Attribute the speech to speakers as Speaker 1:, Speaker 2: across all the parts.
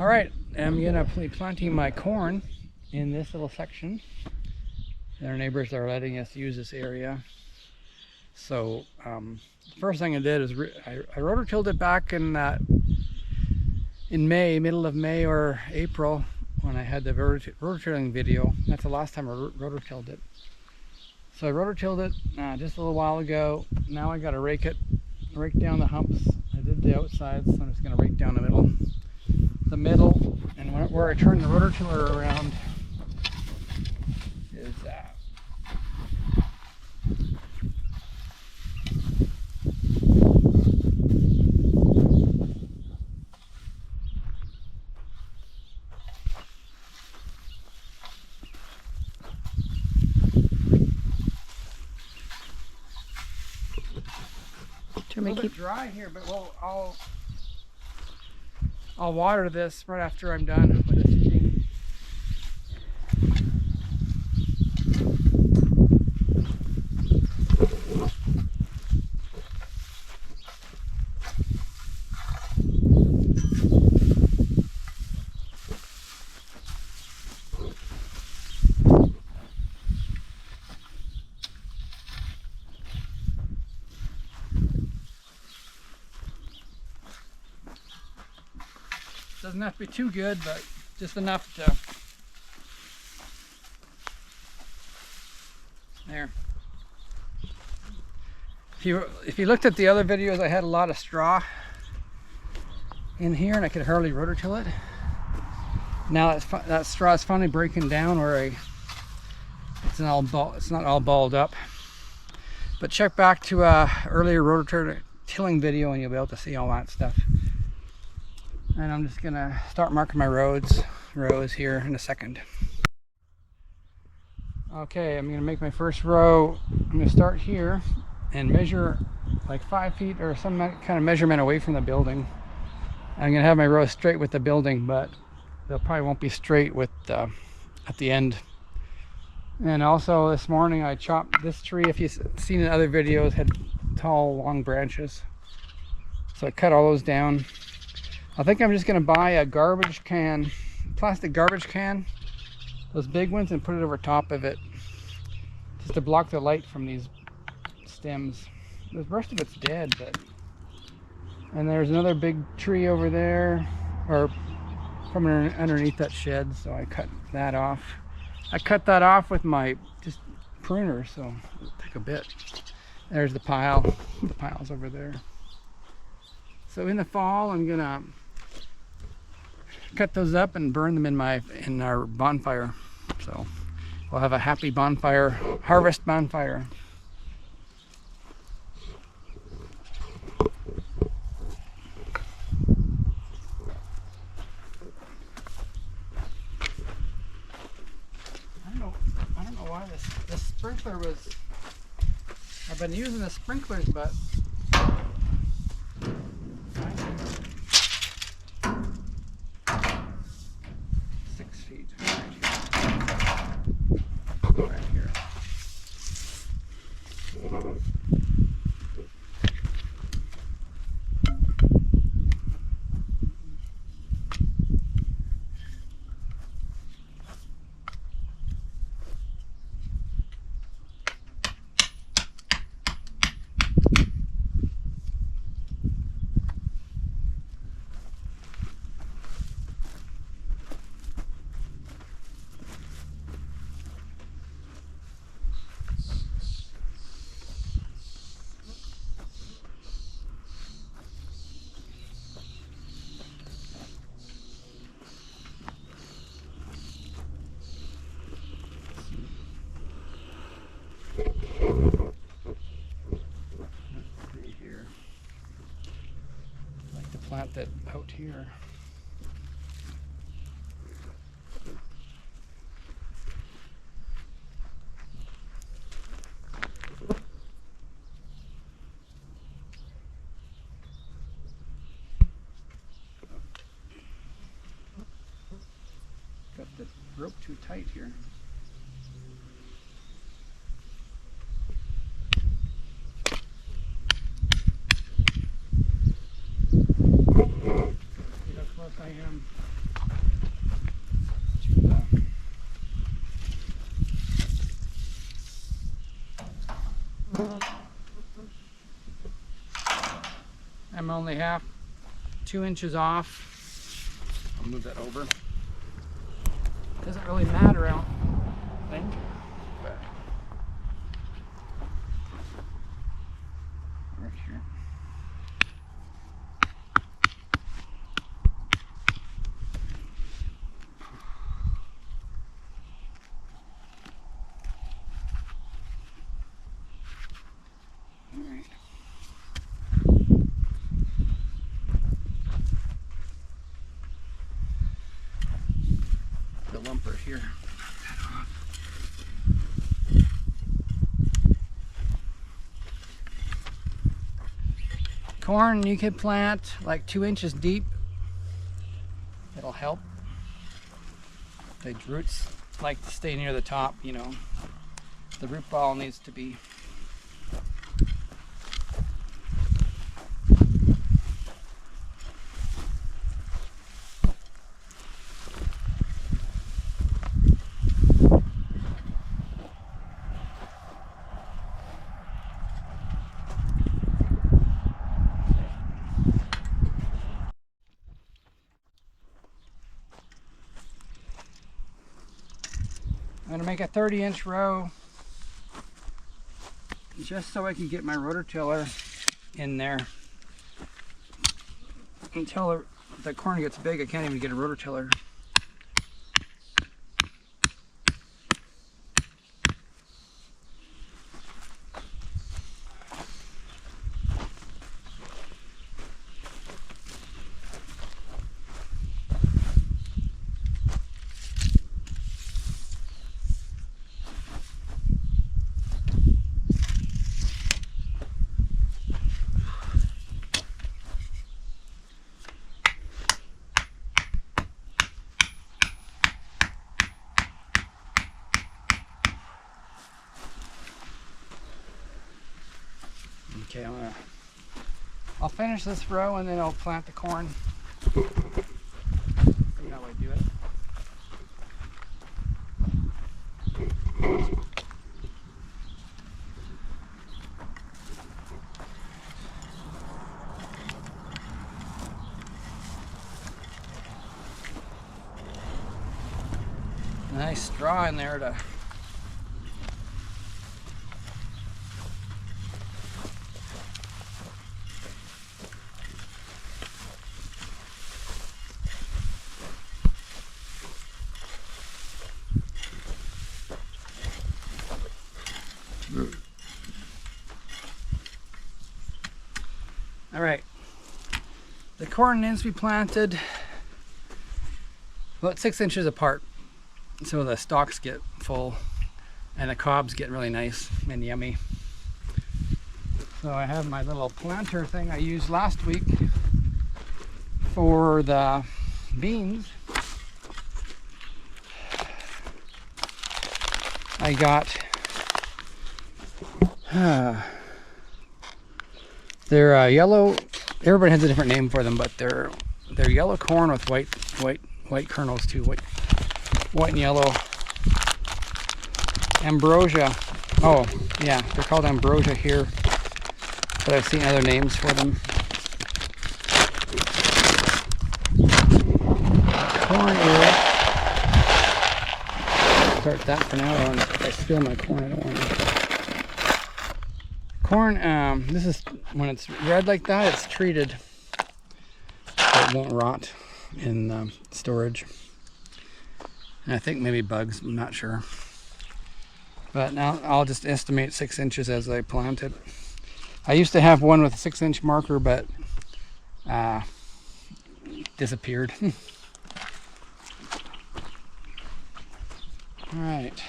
Speaker 1: All right, I'm gonna be planting my corn in this little section. Our neighbors are letting us use this area. So the first thing I did is I rototilled it back in May, middle of May or April, when I had the rototilling video. That's the last time I rototilled it. So I rototilled it just a little while ago. Now I got to rake down the humps. I did the outsides, so I'm just going to rake down the middle, and where I turn the rototiller around is a little bit dry here, but I'll water this right after I'm done with the seeding. Doesn't have to be too good, but just enough to. There. If you looked at the other videos, I had a lot of straw in here, and I could hardly rototill it. Now that straw is finally breaking down, where it's not all balled up. But check back to earlier rototilling video, and you'll be able to see all that stuff. And I'm just gonna start marking my rows here in a second. Okay, I'm gonna make my first row. I'm gonna start here and measure like 5 feet or some kind of measurement away from the building. I'm gonna have my rows straight with the building, but they probably won't be straight with at the end. And also this morning I chopped this tree. If you've seen in other videos, had tall long branches, so I cut all those down. I think I'm just going to buy a garbage can, plastic garbage can, those big ones, and put it over top of it, just to block the light from these stems. The rest of it's dead, but. And there's another big tree over there, or from underneath that shed, so I cut that off. I cut that off with my just pruner, so it'll take a bit. There's the pile. The pile's over there. So in the fall, I'm gonna cut those up and burn them in our bonfire. So we'll have a happy bonfire, harvest bonfire. I don't know why this sprinkler was. I've been using the sprinklers, but. 6 feet right here. Plant that out here. Got the rope too tight here. I am. only 2 inches off. I'll move that over. Doesn't really matter, I don't think. But right here. All right. The lumper here. Corn you could plant like 2 inches deep. It'll help. The roots like to stay near the top, you know. The root ball needs to be I'm going to make a 30-inch row just so I can get my rototiller in there. Until the corn gets big, I can't even get a rototiller. Okay, I'll finish this row and then I'll plant the corn. See how I do it. Nice straw in there to all right. The corn needs to be planted about 6 inches apart so the stalks get full and the cobs get really nice and yummy. So I have my little planter thing I used last week for the beans. I got they're yellow. Everybody has a different name for them, but they're yellow corn with white kernels too, white and yellow. Ambrosia. Oh yeah, they're called ambrosia here, but I've seen other names for them. Corn ear. Start that for now. If I spill my corn, I don't want to. Corn, this is when it's red like that, it's treated so it won't rot in storage. And I think maybe bugs, I'm not sure. But now I'll just estimate 6 inches as I plant it. I used to have one with a 6-inch marker, but disappeared. All right.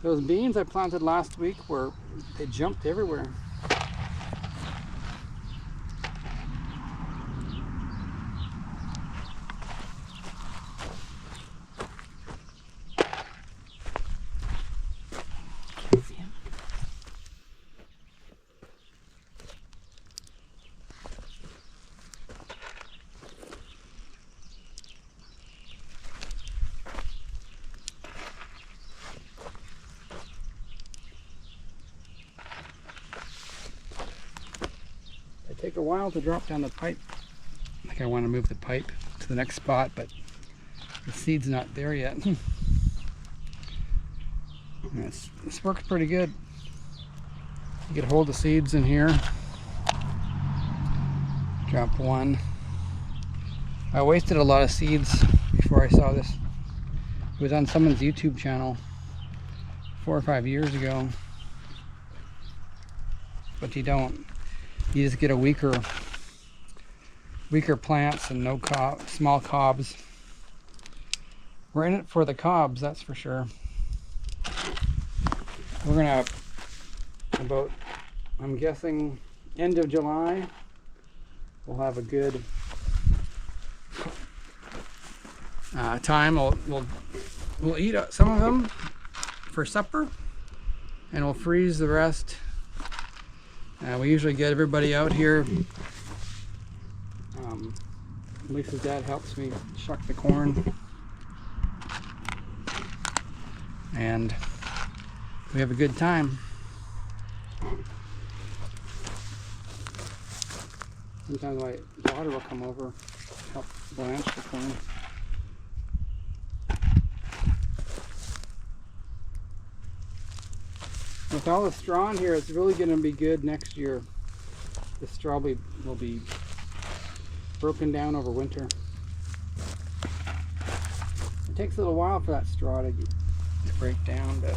Speaker 1: Those beans I planted last week they jumped everywhere. take a while to drop down the pipe. I think I want to move the pipe to the next spot, but the seed's not there yet. This works pretty good. You get hold the seeds in here. Drop one. I wasted a lot of seeds before I saw this. It was on someone's YouTube channel 4 or 5 years ago. But you don't. You just get a weaker plants and no small cobs. We're in it for the cobs, that's for sure. We're gonna about, I'm guessing, end of July, we'll have a good time. We'll eat some of them for supper, and we'll freeze the rest. We usually get everybody out here. Lisa's dad helps me shuck the corn, and we have a good time. Sometimes my daughter will come over, help blanch the corn. With all the straw in here, it's really going to be good next year. The straw will be broken down over winter. It takes a little while for that straw to break down, but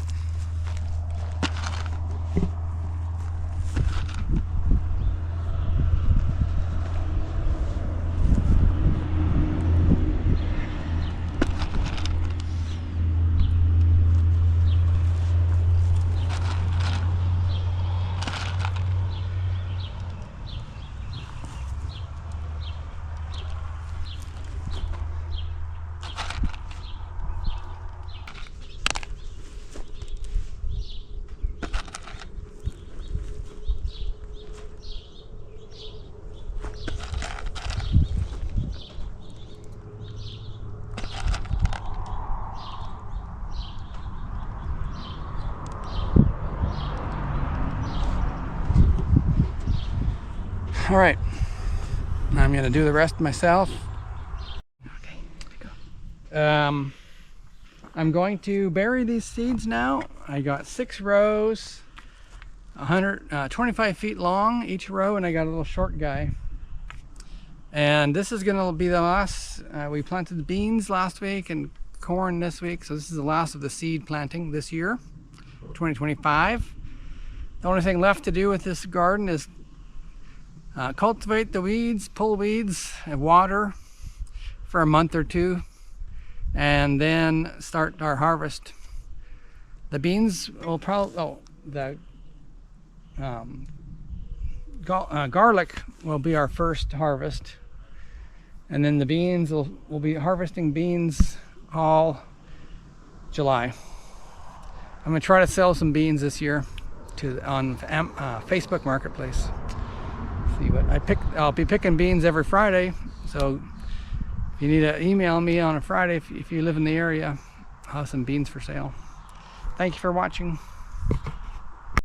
Speaker 1: all right, I'm going to do the rest myself. Okay, go. I'm going to bury these seeds now. I got 6 rows, 25 feet long each row, and I got a little short guy. And this is going to be the last. We planted beans last week and corn this week, so this is the last of the seed planting this year, 2025. The only thing left to do with this garden is cultivate the weeds, pull weeds, and water for a month or 2, and then start our harvest. The beans will probably, garlic will be our first harvest, and then the beans we'll be harvesting beans all July. I'm gonna try to sell some beans this year on Facebook Marketplace. But I'll be picking beans every Friday, so if you need to email me on a Friday if you live in the area, I'll have some beans for sale. Thank you for watching.